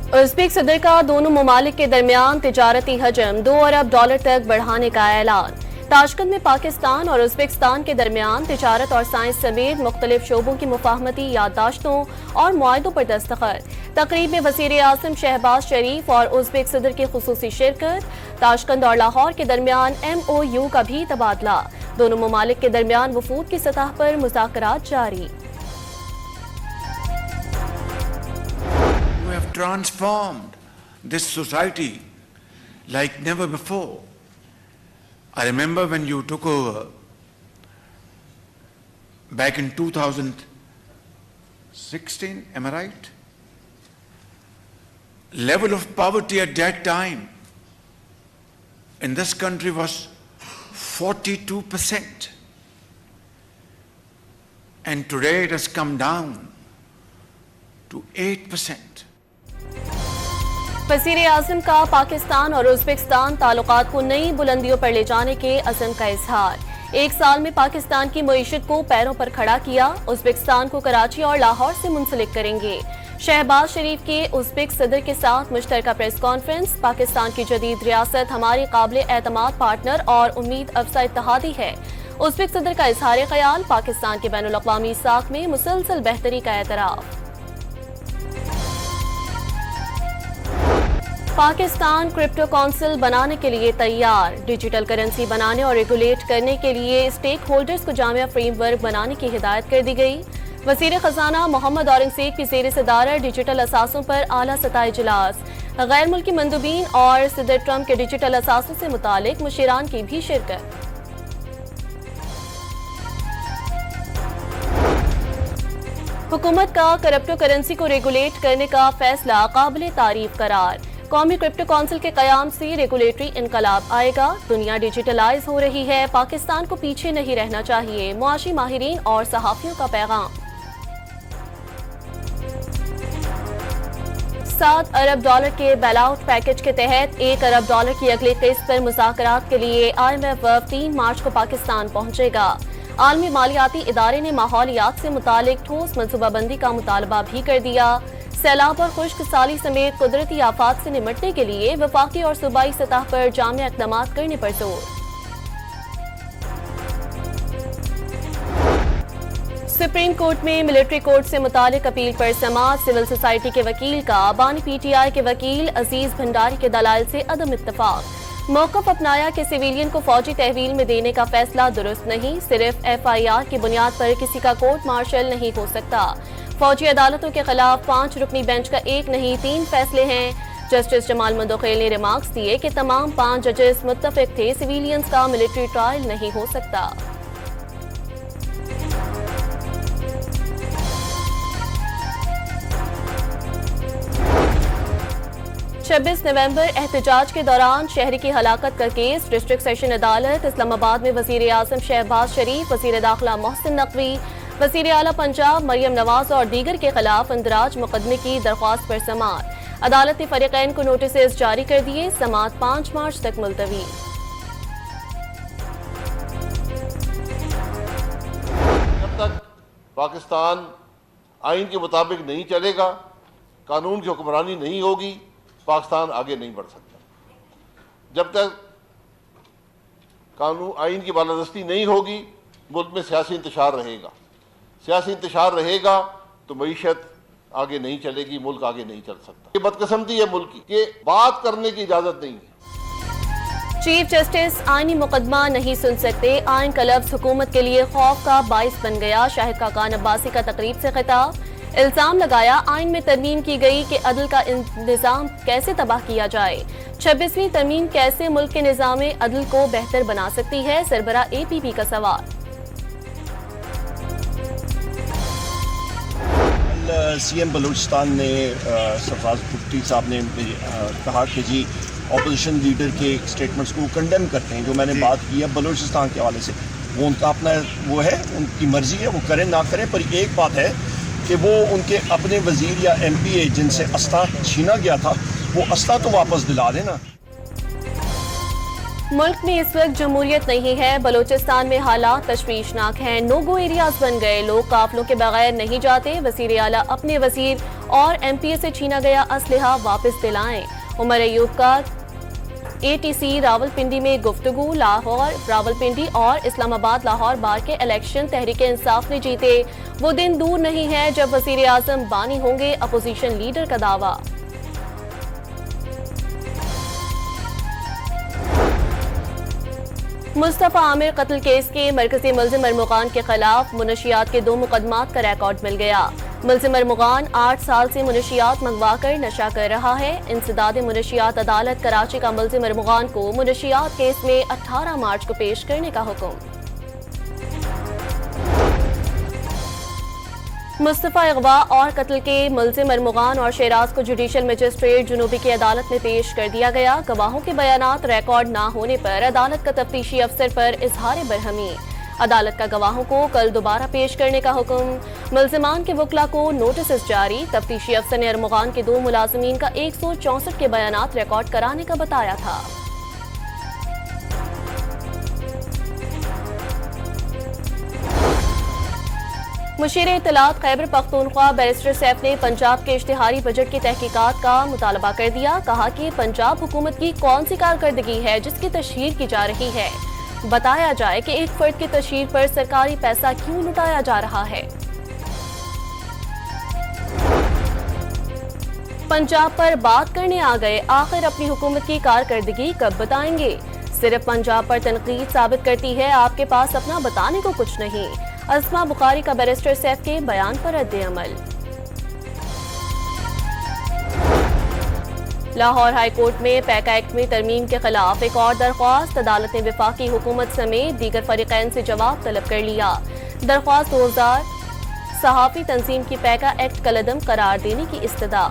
Uzbek सदर का दोनों ममालिक के दरमियान तिजारती हजम $2 अरब तक बढ़ाने का ऐलान। ताशकंद में पाकिस्तान और उज़्बेकिस्तान के दरमियान तिजारत और साइंस समेत मुख्तलिफ शोबों की मुफाहमती याददाश्तों और मुआहदों पर दस्तखत। तकरीब में वज़ीर आज़म शहबाज शरीफ और उज़्बेक सदर की खुसूसी शिरकत। ताशकंद और लाहौर के दरमियान MOU का भी तबादला। दोनों ममालिक के दरमियान वफूद की सतह पर मुज़ाकरात जारी। We have transformed this society like never before. I remember when you took over back in 2016, am I right? Level of poverty at that time in this country was 42%. And today it has come down to 8%. वज़ीर आज़म का पाकिस्तान और Uzbekistan ताल्लुकात को नई बुलंदियों पर ले जाने के अज़म का इजहार। एक साल में पाकिस्तान की मईशत को पैरों पर खड़ा किया। उज़्बेकिस्तान को कराची और लाहौर से मुंसलिक करेंगे। शहबाज शरीफ के उज़्बेक सदर के साथ मुश्तरका प्रेस कॉन्फ्रेंस। पाकिस्तान की जदीद रियासत हमारी काबिल एतमाद पार्टनर और उम्मीद अफजा इत्तेहादी है। उज़्बेक सदर का इजहार ख्याल। पाकिस्तान के बैनुल अक़वामी साख में मुसलसल बेहतरी का एतराफ़। पाकिस्तान क्रिप्टो काउंसिल बनाने के लिए तैयार। डिजिटल करेंसी बनाने और रेगुलेट करने के लिए स्टेक होल्डर्स को जामिया फ्रेमवर्क बनाने की हिदायत कर दी गई। वज़ीर खजाना मोहम्मद औरंगज़ेब की ज़ेर सदारत डिजिटल असासों पर आला सतह इजलास। गैर मुल्की मंदूबीन और सदर ट्रंप के डिजिटल असासों से मुतालिक मुशीरान की भी शिरकत। हुकूमत का क्रिप्टो करेंसी को रेगुलेट करने का फैसला काबिल तारीफ करार। कौमी क्रिप्टो काउंसिल के कयाम से रेगुलेटरी इनकलाब आएगा। दुनिया डिजिटलाइज हो रही है, पाकिस्तान को पीछे नहीं रहना चाहिए। मुआशी माहिरीन और सहाफियों का पैगाम। $7 अरब के बैलआउट पैकेज के तहत $1 अरब की अगली किस्त पर मुज़ाकरात के लिए IMF 3 मार्च को पाकिस्तान पहुंचेगा। आलमी मालियाती इदारे ने माहौलियात से मुतालिक ठोस मनसूबाबंदी का मुतालबा भी कर दिया। सैलाब और खुश्क साली समेत कुदरती आफात से निमटने के लिए वफाकी और सूबाई सतह पर जामिया इक़दामात करने पर जोर। सुप्रीम कोर्ट में मिलिट्री कोर्ट से मुतालिक अपील पर समाअत। सिविल सोसाइटी के वकील का बानी PTI के वकील अजीज भंडारी के दलाइल से अदम इत्तफाक। मौक़िफ़ अपनाया कि सिविलियन को फौजी तहवील में देने का फैसला दुरुस्त नहीं। सिर्फ FIR की बुनियाद पर किसी का कोर्ट मार्शल नहीं हो सकता। फौजी अदालतों के खिलाफ 5 रुकनी बेंच का 1 नहीं 3 फैसले हैं। जस्टिस जमाल मंदोखेल ने रिमार्क्स दिए कि तमाम 5 जजेस मुत्तफिक थे सिविलियंस का मिलिट्री ट्रायल नहीं हो सकता। 26 नवंबर एहतजाज के दौरान शहरी की हलाकत का केस। डिस्ट्रिक्ट सेशन अदालत इस्लामाबाद में वज़ीर आज़म शहबाज शरीफ, वज़ीर दाखिला मोहसिन नकवी, वज़ीर आला पंजाब मरियम नवाज और दीगर के खिलाफ इंदराज मुकदमे की दरख्वास्त पर समाअत। अदालत ने फरीक़ैन को नोटिस जारी कर दिए। समाअत 5 मार्च तक मुलतवी। जब तक पाकिस्तान आइन के मुताबिक नहीं चलेगा, कानून की हुक्मरानी नहीं होगी, पाकिस्तान आगे नहीं बढ़ सकता। जब तक कानून आइन की बालादस्ती नहीं होगी, मुल्क में सियासी इंतशार रहेगा। सियासी इंतशार रहेगा तो मईशत आगे नहीं चलेगी, मुल्क आगे नहीं चल सकता। ये बदकिस्मती है मुल्क की कि बात करने की इजाजत नहीं है। चीफ जस्टिस आईनी मुकदमा नहीं सुन सकते। आइन का लफ्ज हुकूमत के लिए खौफ का बाइस बन गया। शाहिद खाकान अब्बासी का तकरीब से खिताब। इल्जाम लगाया आइन में तरमीम की गई कि अदल का निज़ाम कैसे तबाह किया जाए। 26वीं तरमीम कैसे मुल्क के निज़ाम अदल को बेहतर बना सकती है, सरबरा APP का सवाल। CM बलूचिस्तान ने सरफराज भुट्टी साहब ने कहा कि जी अपोजिशन लीडर के स्टेटमेंट्स को कंडेम करते हैं। जो मैंने बात की है बलूचिस्तान के हवाले से, वो उनका अपना वो है, उनकी मर्जी है, वो करें ना करें। पर एक बात है कि वो उनके अपने वजीर या MPA जिनसे अस्ता छीना गया था, वो अस्ता तो वापस दिला देना। मुल्क में इस वक्त जमहूरियत नहीं है। बलोचिस्तान में हालात तशवीशनाक हैं। नो गो एरियाज बन गए। लोग काफिलों के बगैर नहीं जाते। वजीर आला अपने वजीर और MPA से छीना गया असलहा वापस दिलाएं। उमर अयूब का ATC रावलपिंडी में गुफ्तगू। लाहौर, रावलपिंडी और इस्लामाबाद लाहौर बार के इलेक्शन तहरीक इंसाफ ने जीते। वो दिन दूर नहीं है जब वजीर आजम बानी होंगे। अपोजिशन लीडर का दावा। मुस्तफा आमिर कत्ल केस के मरकजी मुल्जिम अरमुगान के खिलाफ मुनशियात के 2 मुकदमात का रिकॉर्ड मिल गया। मुल्जिम अरमुगान 8 साल से मुनशियात मंगवाकर नशा कर रहा है। इंसदाद मुनशियात अदालत कराची का मुल्जिम अरमुगान को मुनशियात केस में 18 मार्च को पेश करने का हुक्म। मुस्तफा अगवा और कत्ल के मुल्जिम अरमुगान और शेराज को जुडिशल मजिस्ट्रेट जुनूबी की अदालत में पेश कर दिया गया। गवाहों के बयानात रिकॉर्ड न होने पर अदालत का तफ्तीशी अफसर पर इजहार बरहमी। अदालत का गवाहों को कल दोबारा पेश करने का हुक्म। मुल्जिमान के वकला को नोटिस जारी। तफ्तीशी अफसर ने अरमुगान के 2 मुलाजिमीन का 164 के बयानात रिकॉर्ड कराने का बताया था। मुशीर इत्तलात खैबर पख्तूनख्वा बैरिस्टर सैफ ने पंजाब के इश्तिहारी बजट की तहकीकात का मुतालबा कर दिया। कहा कि पंजाब हुकूमत की कौन सी कारकर्दगी है जिसकी तशहीर की जा रही है। बताया जाए कि एक फर्द की तशहीर पर सरकारी पैसा क्यों लुटाया जा रहा है। पंजाब पर बात करने आ गए। आखिर अपनी हुकूमत की कारकर्दगी कब बताएंगे। सिर्फ पंजाब पर तनकीद साबित करती है आपके पास अपना बताने को कुछ नहीं। अस्मा बुखारी का बैरिस्टर सैफ के बयान पर रद्द-ए-अमल। लाहौर हाई कोर्ट में पैका एक्ट में तरमीम के खिलाफ एक और दरख्वास्त। अदालत ने वफाकी हुकूमत समेत दीगर फरीकैन से जवाब तलब कर लिया। दरख्वास्त 2000 सहाफ़ी तंजीम की पैका एक्ट कलअदम करार देने की इस्तदा।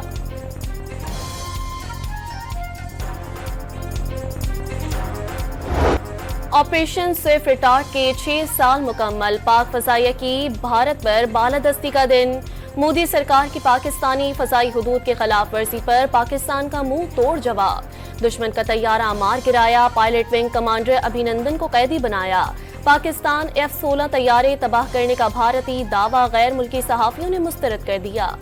ऑपरेशन सिर्फ रिटार्ट के 6 साल मुकम्मल। पाक फजाइया की भारत पर बालादस्ती का दिन। मोदी सरकार की पाकिस्तानी फजाई हुदूद के खिलाफ वर्जी पर पाकिस्तान का मुंह तोड़ जवाब। दुश्मन का तैयारा मार गिराया। पायलट विंग कमांडर अभिनंदन को कैदी बनाया। पाकिस्तान F-16 तैयारे तबाह करने का भारतीय दावा गैर मुल्की सहाफियों ने मुस्तरद कर दिया।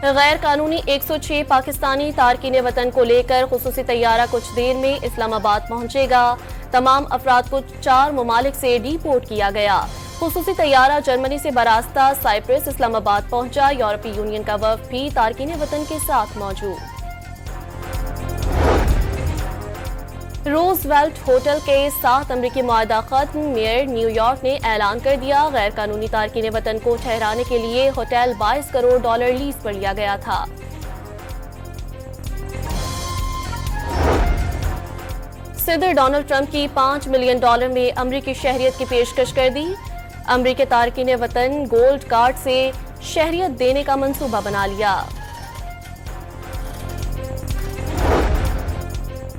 गैर कानूनी 106 पाकिस्तानी तारकीन वतन को लेकर खुसूसी तैयारा कुछ देर में इस्लामाबाद पहुंचेगा। तमाम अफराद को 4 ममालिक से डिपोर्ट किया गया। खुसूसी तैयारा जर्मनी से बरास्ता साइप्रस इस्लामाबाद पहुंचा। यूरोपीय यूनियन का वफ़द भी तारकीन वतन के साथ मौजूद। रोजवेल्ट होटल के 7 अमरीकी मुआहदा खत्म। मेयर न्यूयॉर्क ने ऐलान कर दिया। गैर कानूनी तारकीन वतन को ठहराने के लिए होटल $22 करोड़ लीज पर लिया गया था। सदर डोनाल्ड ट्रंप की $5 मिलियन में अमरीकी शहरियत की पेशकश कर दी। अमरीकी तारकीन वतन गोल्ड कार्ड से शहरियत देने का मंसूबा बना लिया।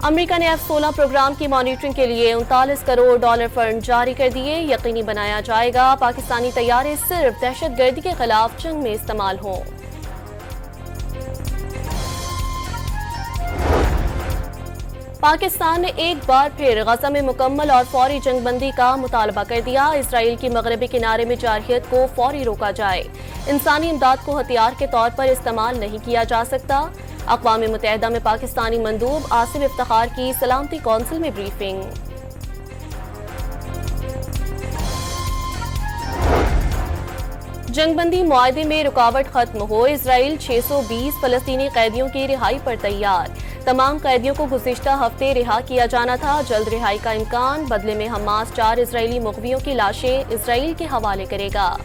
अमेरिका ने F-16 प्रोग्राम की मॉनिटरिंग के लिए $39 करोड़ फंड जारी कर दिए। यकीनी बनाया जाएगा पाकिस्तानी तैयारे सिर्फ दहशतगर्दी के खिलाफ जंग में इस्तेमाल हों। पाकिस्तान ने एक बार फिर गजा में मुकम्मल और फौरी जंगबंदी का मुतालबा कर दिया। इसराइल की मगरबी किनारे में जारहियत को फौरी रोका जाए। इंसानी इमदाद को हथियार के तौर पर इस्तेमाल नहीं किया जा सकता। अक़वाम मुत्तहिदा में पाकिस्तानी मंदूब आसिफ इफ्तिखार की सलामती कौंसिल में ब्रीफिंग। जंगबंदी मुआहदे में रुकावट खत्म हो। इसराइल 620 फलस्तीनी कैदियों की रिहाई पर तैयार। तमाम कैदियों को गुज़िश्ता हफ्ते रिहा किया जाना था। जल्द रिहाई का इम्कान। बदले में हमास 4 इजरायली मुग़वियों की लाशें इसराइल के हवाले करेगा।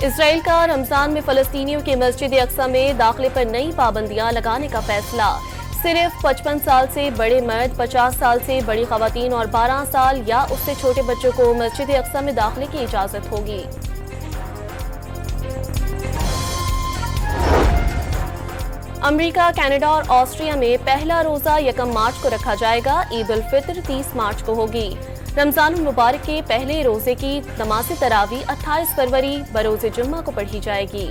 इसराइल का रमजान में फलस्तीनियों के मस्जिद अक्सा में दाखिले पर नई पाबंदियां लगाने का फैसला। सिर्फ 55 साल से बड़े मर्द, 50 साल से बड़ी खवातीन और 12 साल या उससे छोटे बच्चों को मस्जिद अक्सा में दाखिले की इजाजत होगी। अमेरिका, कनाडा और ऑस्ट्रिया में पहला रोजा 1 मार्च को रखा जाएगा। ईद उल फित्र 30 मार्च को होगी। रमजान मुबारक के पहले रोजे की नमाज़े तरावी 28 फरवरी बरोज़े जुम्मा को पढ़ी जाएगी।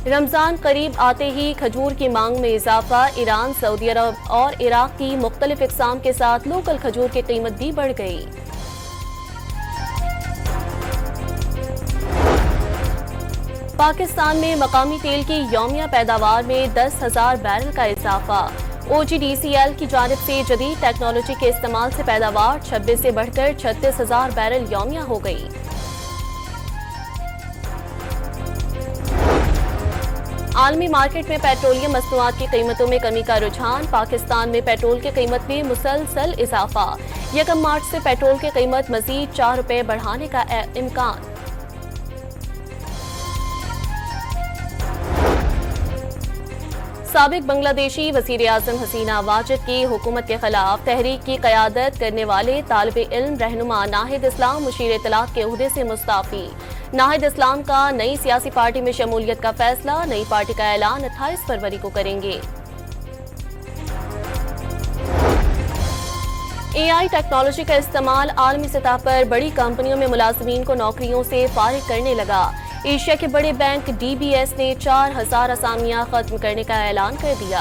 रमजान करीब आते ही खजूर की मांग में इजाफा। ईरान, सऊदी अरब और इराक की मुख्तलिफ इक़साम के साथ लोकल खजूर की कीमत भी बढ़ गई। पाकिस्तान में मकामी तेल की यौमिया पैदावार में 10,000 बैरल का इजाफा। OGDCL की जानिब से जदीद टेक्नोलॉजी के इस्तेमाल से पैदावार 26 से बढ़कर 36,000 बैरल यौमिया हो गई। आलमी मार्केट में पेट्रोलियम मसनूआत की कीमतों में कमी का रुझान। पाकिस्तान में पेट्रोल की कीमत में मुसलसल इजाफा। 1 मार्च से पेट्रोल की कीमत मजीद 4 रुपये बढ़ाने का इम्कान। साबिक बांग्लादेशी वज़ीर आज़म हसीना वाजिद की हुकूमत के खिलाफ तहरीक की क़यादत करने वाले तालिबे इल्म रहनुमा नाहिद इस्लाम मुशीर इत्तलात के ओहदे से मुस्ताफ़ी। नाहिद इस्लाम का नई सियासी पार्टी में शमूलियत का फैसला। नई पार्टी का ऐलान 28 फरवरी को करेंगे। AI टेक्नोलॉजी का इस्तेमाल आलमी सतह पर बड़ी कंपनियों में मुलाजमीन को नौकरियों से फारिग करने लगा। एशिया के बड़े बैंक DBS ने 4,000 असामियां खत्म करने का ऐलान कर दिया।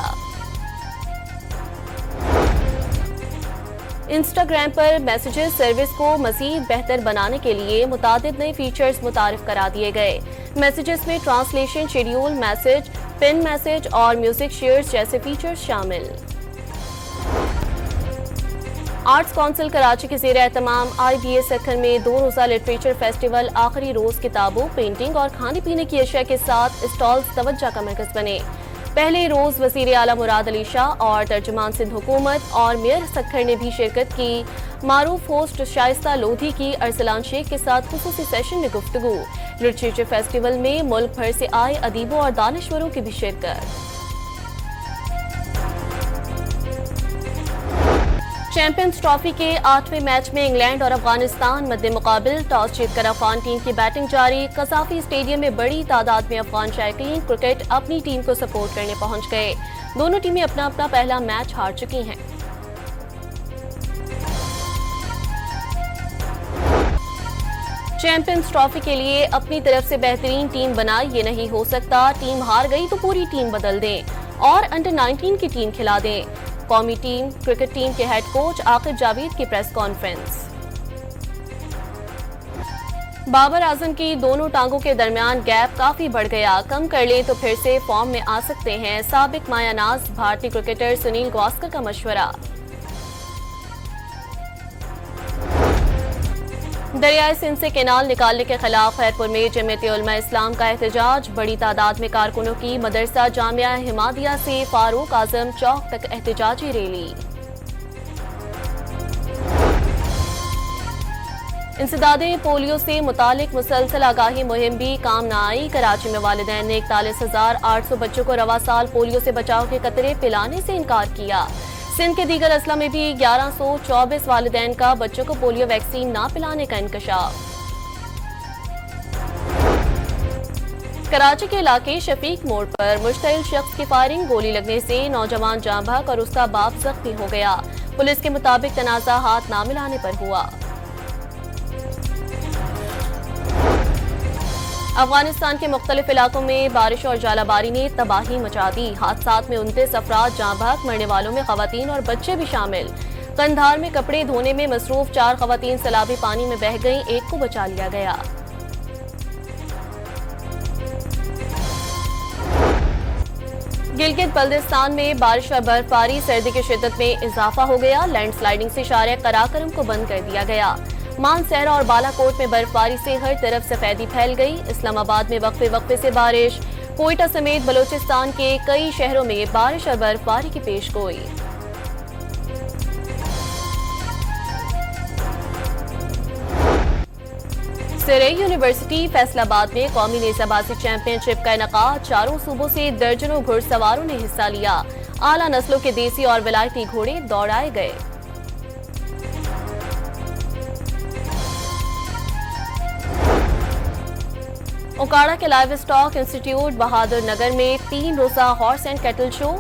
इंस्टाग्राम पर मैसेजेस सर्विस को मजीद बेहतर बनाने के लिए मुतादिद नए फीचर्स मुतारिफ करा दिए गए। मैसेजेस में translation, schedule message, pin message और म्यूजिक शेयर्स जैसे फीचर्स शामिल। आर्ट्स काउंसिल कराची के ज़ेर एहतमाम IBA सेक्टर में 2 रोज़ा लिटरेचर फेस्टिवल आखिरी रोज किताबों, पेंटिंग और खाने पीने की अशिया के साथ स्टॉल्स तवज्जो का मरकज बने। पहले रोज वज़ीर आला मुराद अली शाह और तर्जुमान सिंध हुकूमत और मेयर सखर ने भी शिरकत की। मारूफ होस्ट शाइस्ता लोधी की अरसलान शेख के साथ खुसूसी सेशन में गुफ्तगू। लिटरेचर फेस्टिवल में मुल्क भर से आए अदीबों और दानिश्वरों की भी शिरकत। चैंपियंस ट्रॉफी के 8वें मैच में इंग्लैंड और अफगानिस्तान मद्दे मुकाबिल। टॉस जीतकर अफगान टीम की बैटिंग जारी। कसाफी स्टेडियम में बड़ी तादाद में अफगान शायकीन क्रिकेट अपनी टीम को सपोर्ट करने पहुंच गए। दोनों टीमें अपना अपना पहला मैच हार चुकी हैं। चैंपियंस ट्रॉफी के लिए अपनी तरफ से बेहतरीन टीम बनाए, ये नहीं हो सकता। टीम हार गई तो पूरी टीम बदल दें और अंडर 19 की टीम खिला दें। कौमी टीम क्रिकेट टीम के हेड कोच आकिब जावेद की प्रेस कॉन्फ्रेंस। बाबर आजम की दोनों टांगों के दरमियान गैप काफी बढ़ गया। कम कर लें तो फिर से फॉर्म में आ सकते हैं। साबिक मायानाज भारतीय क्रिकेटर सुनील गावस्कर का मशवरा। दरियाए सिंध से केनाल निकालने के खिलाफ खैरपुर में जमीयत उलमा इस्लाम का एहतजाज। बड़ी तादाद में कारकुनों की मदरसा जामिया हिमादिया से फारूक आजम चौक तक एहतजाजी रैली। इंसदादे पोलियो से मुतालिक मुसलसल आगाही मुहिम भी काम न आई। कराची में वालिदैन ने 41,800 बच्चों को रवा साल पोलियो से बचाव के कतरे पिलाने से इनकार किया। सिंध के दीगर अजला में भी 1124 वालिदैन का बच्चों को पोलियो वैक्सीन ना पिलाने का इंकशाफ। कराची के इलाके शफीक मोड़ पर मुश्तइल शख्स की फायरिंग, गोली लगने से नौजवान जाँ बहक और उसका बाप जख्मी हो गया। पुलिस के मुताबिक तनाज़ा हाथ ना मिलाने पर हुआ। अफगानिस्तान के मुख्तलिफ इलाकों में बारिश और जालाबारी ने तबाही मचा दी। हादसात में 29 अफराद जाँ बहक, मरने वालों में खवातीन और बच्चे भी शामिल। कंधार में कपड़े धोने में मसरूफ 4 खवातीन सैलाबी पानी में बह गईं, एक को बचा लिया गया। गिलगित बल्दिस्तान में बारिश और बर्फबारी, सर्दी की शिद्दत में इजाफा हो गया। लैंडस्लाइडिंग से शारिया कराकरम को बंद कर दिया गया। मानसहरा और बालाकोट में बर्फबारी से हर तरफ सफेदी फैल गई। इस्लामाबाद में वक्फे वक्फे से बारिश। कोयटा समेत बलोचिस्तान के कई शहरों में बारिश और बर्फबारी की पेशगोई। सिरे यूनिवर्सिटी फैसलाबाद में कौमी नेजाबाजी चैंपियनशिप का इनकाद। 4 सूबों से दर्जनों घुड़सवारों ने हिस्सा लिया। आला नस्लों के देसी और विलायती घोड़े दौड़ाए गए। ओकाड़ा के लाइव स्टॉक इंस्टीट्यूट बहादुर नगर में 3 रोजा हॉर्स एंड कैटल शो,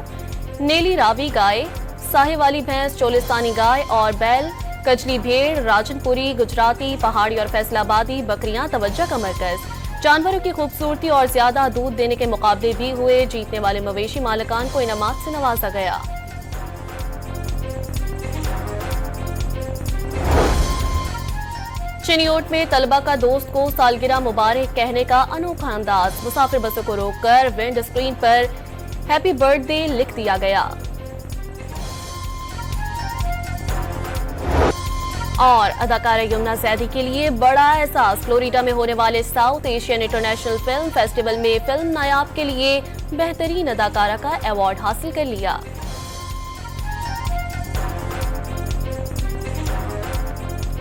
नेली रावी गाय, साहे वाली भैंस, चोलिस्तानी गाय और बैल, कजली भेड़, राजनपुरी, गुजराती, पहाड़ी और फैसलाबादी बकरियां तवज्जो का मरकज। जानवरों की खूबसूरती और ज्यादा दूध देने के मुकाबले भी हुए। जीतने वाले मवेशी मालिकान को इनामात से नवाजा गया। चिनियोट में तलबा का दोस्त को सालगिरह मुबारक कहने का अनोखा अंदाज। मुसाफिर बसों को रोककर विंड स्क्रीन पर हैप्पी बर्थडे लिख दिया गया। और अदाकारा यमुना जैदी के लिए बड़ा एहसास। फ्लोरिडा में होने वाले south Asian international film festival में फिल्म नायाब के लिए बेहतरीन अदाकारा का अवार्ड हासिल कर लिया।